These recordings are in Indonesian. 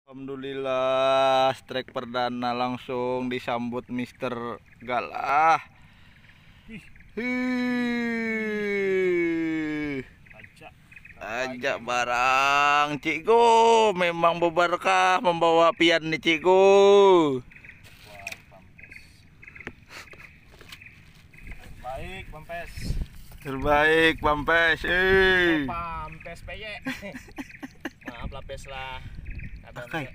Alhamdulillah, strike perdana langsung disambut Mister Galah. Ajak barang Cikgu, memang berberkah membawa pian nih Cikgu. Baik, Pampes. Terbaik Pampes. Pampes peye. Maaf lah Pes lah. Pakai.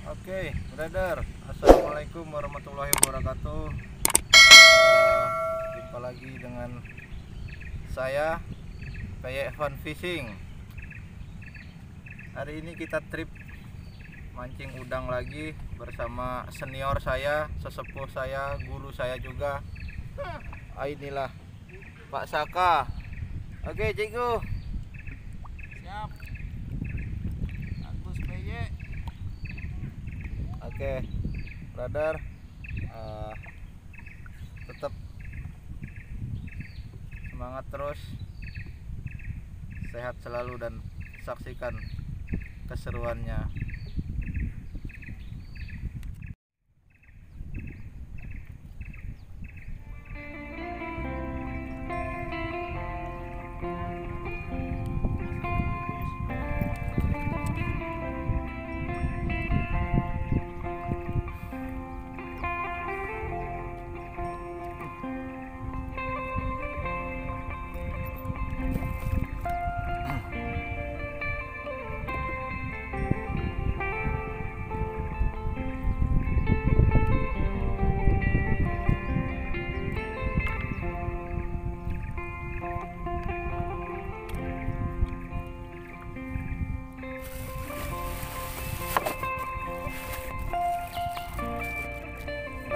Oke, brother, assalamualaikum warahmatullahi wabarakatuh. Jumpa lagi dengan saya, Peye Fun Fishing. Hari ini kita trip mancing udang lagi bersama senior saya, sesepuh saya, guru saya juga. Inilah Pak Saka. Oke, Cikgu. Siap. Agus peye. Oke, brother, tetap semangat terus, sehat selalu dan saksikan keseruannya.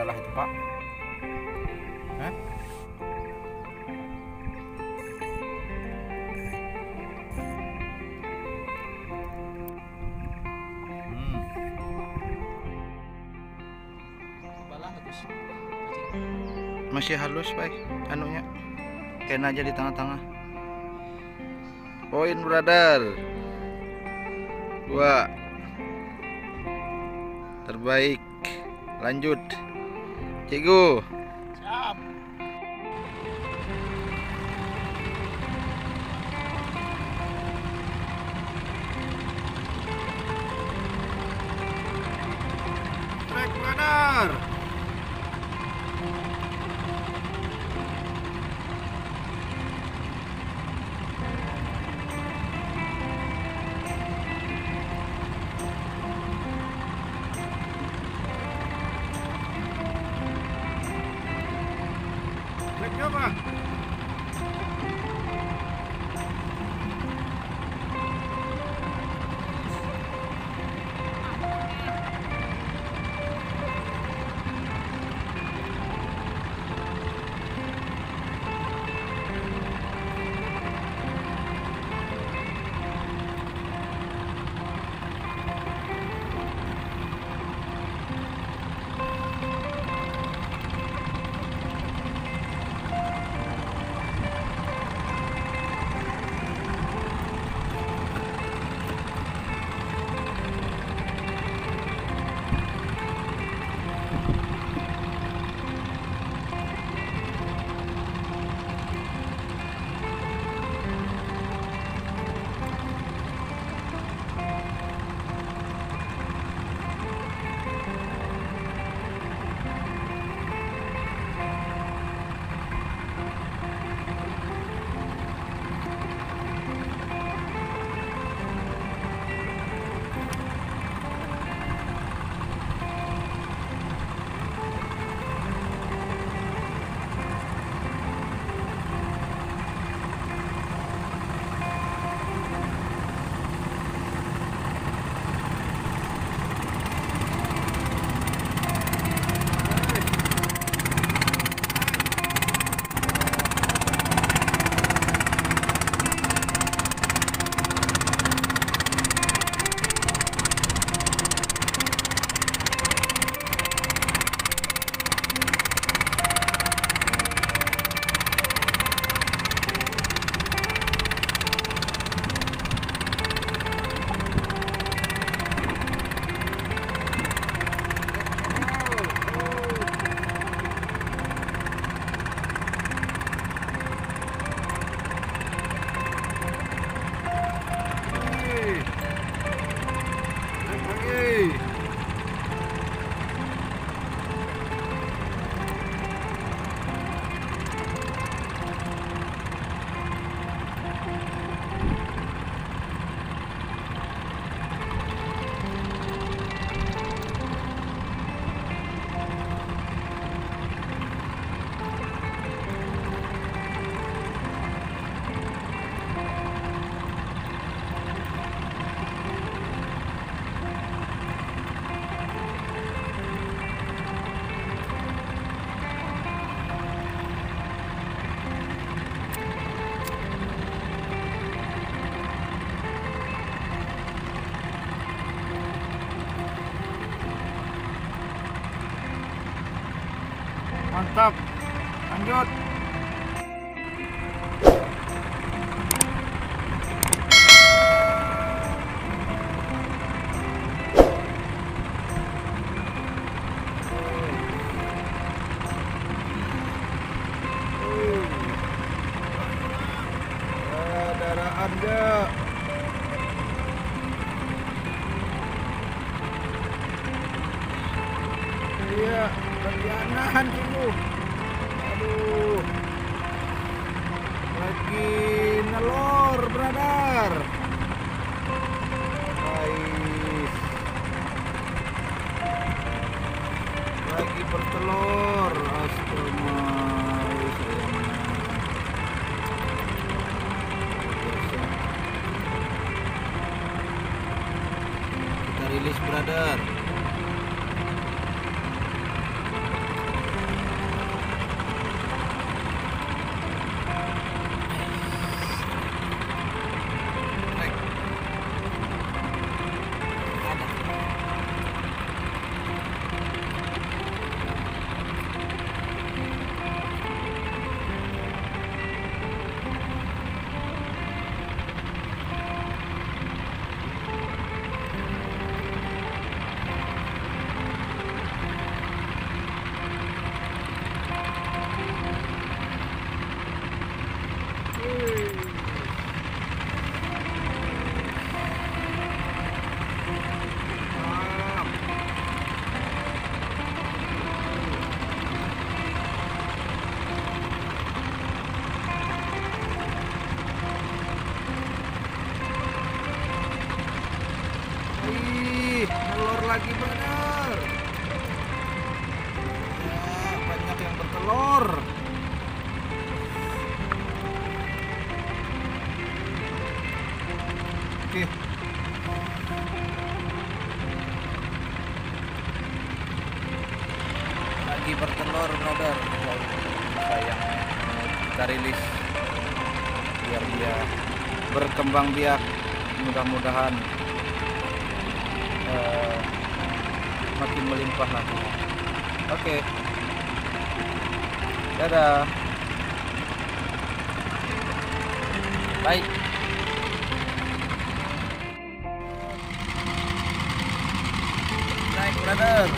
Lah itu Pak. Hah? Masih halus Pak, anunya kena aja di tengah-tengah. Poin brother. Dua. Terbaik. Lanjut. Cikgu. Siap. brother. Cek apa? Mantap, lanjut. Darah Anda. Iya, bagianan itu. Aduh. Lagi nelor, brother. Guys. Lagi bertelur. Astaga. Kita rilis, brother. Ih, telur lagi bener. Ya, banyak yang bertelur. Oke. Lagi bertelur, brother. Sayangnya kita rilis biar dia berkembang biak, mudah-mudahan makin melimpah nantinya. Oke. Dadah. Bye. Naik, brother.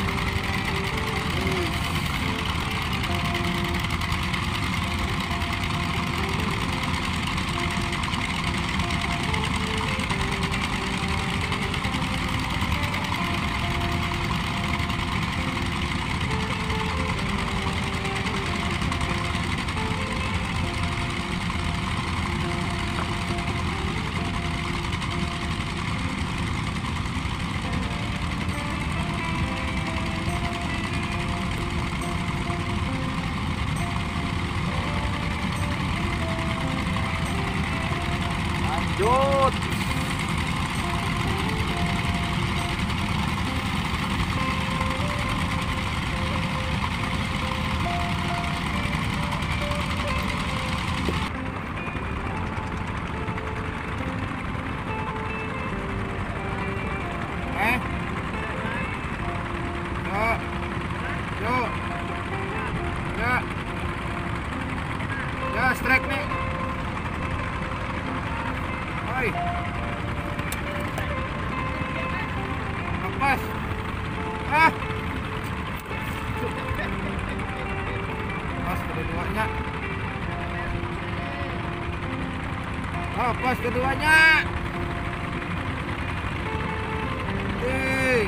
Lanjut. Yuk. Ya, strike nih. Hai. Lepas. Ah. Lepas keduanya. Lepas keduanya. Hei.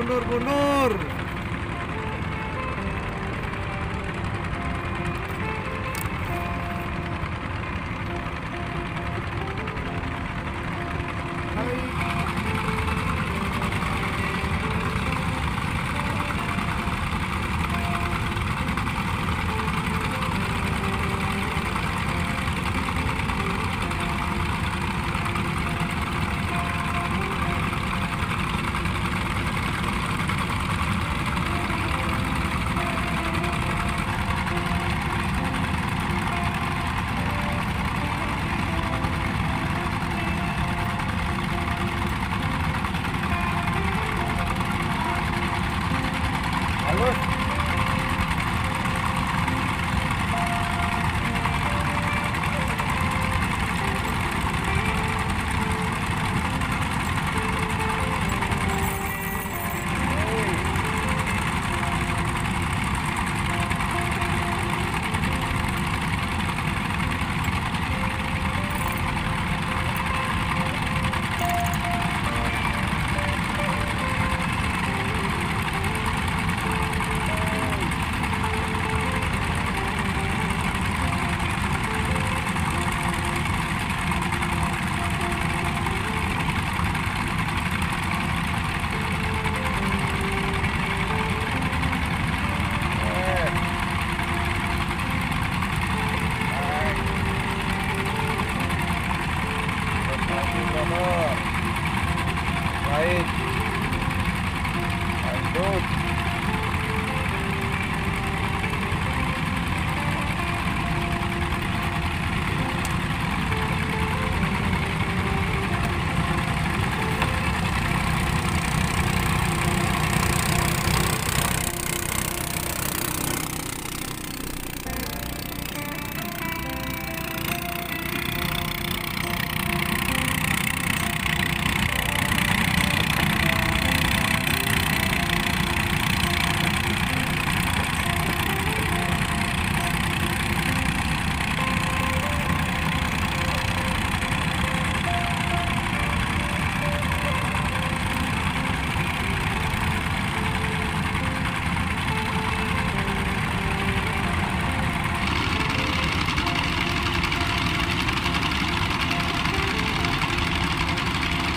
Mundur. Halus. Baik. Lanjut.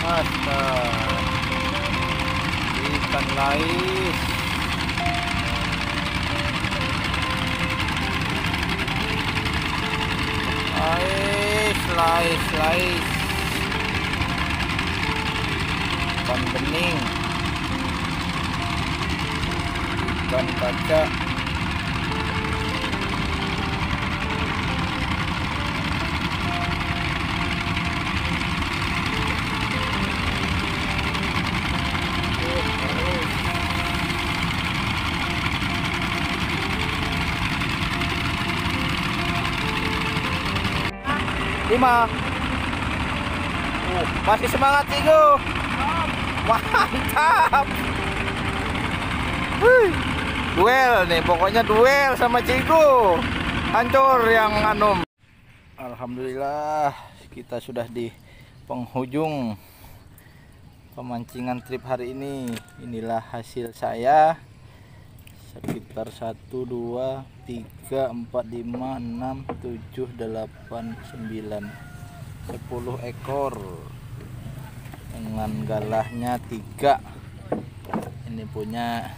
Astaga, ikan lais. Lais ikan bening, ikan kaca, lima. Masih semangat Cigu. Mantap. Duel nih, pokoknya duel sama Cigu. Hancur yang anum. Alhamdulillah, kita sudah di penghujung pemancingan trip hari ini. Inilah hasil saya. Sekitar 1, 2, 3, 4, 5, 6, 7, 8, 9, 10 ekor dengan galahnya 3. Ini punya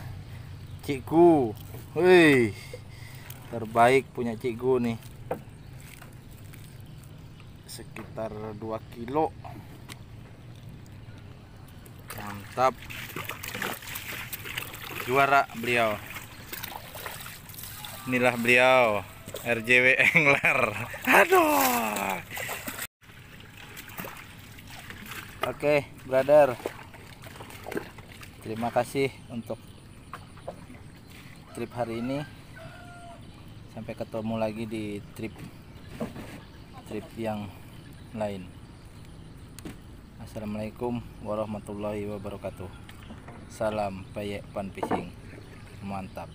Cikgu. Wih, terbaik punya Cikgu nih. Sekitar 2 kilo. Mantap. Juara beliau. Inilah beliau, RJW Angler. Aduh. Oke, brother. Terima kasih untuk trip hari ini. Sampai ketemu lagi di trip yang lain. Assalamualaikum warahmatullahi wabarakatuh. Salam payek pan fishing. Mantap.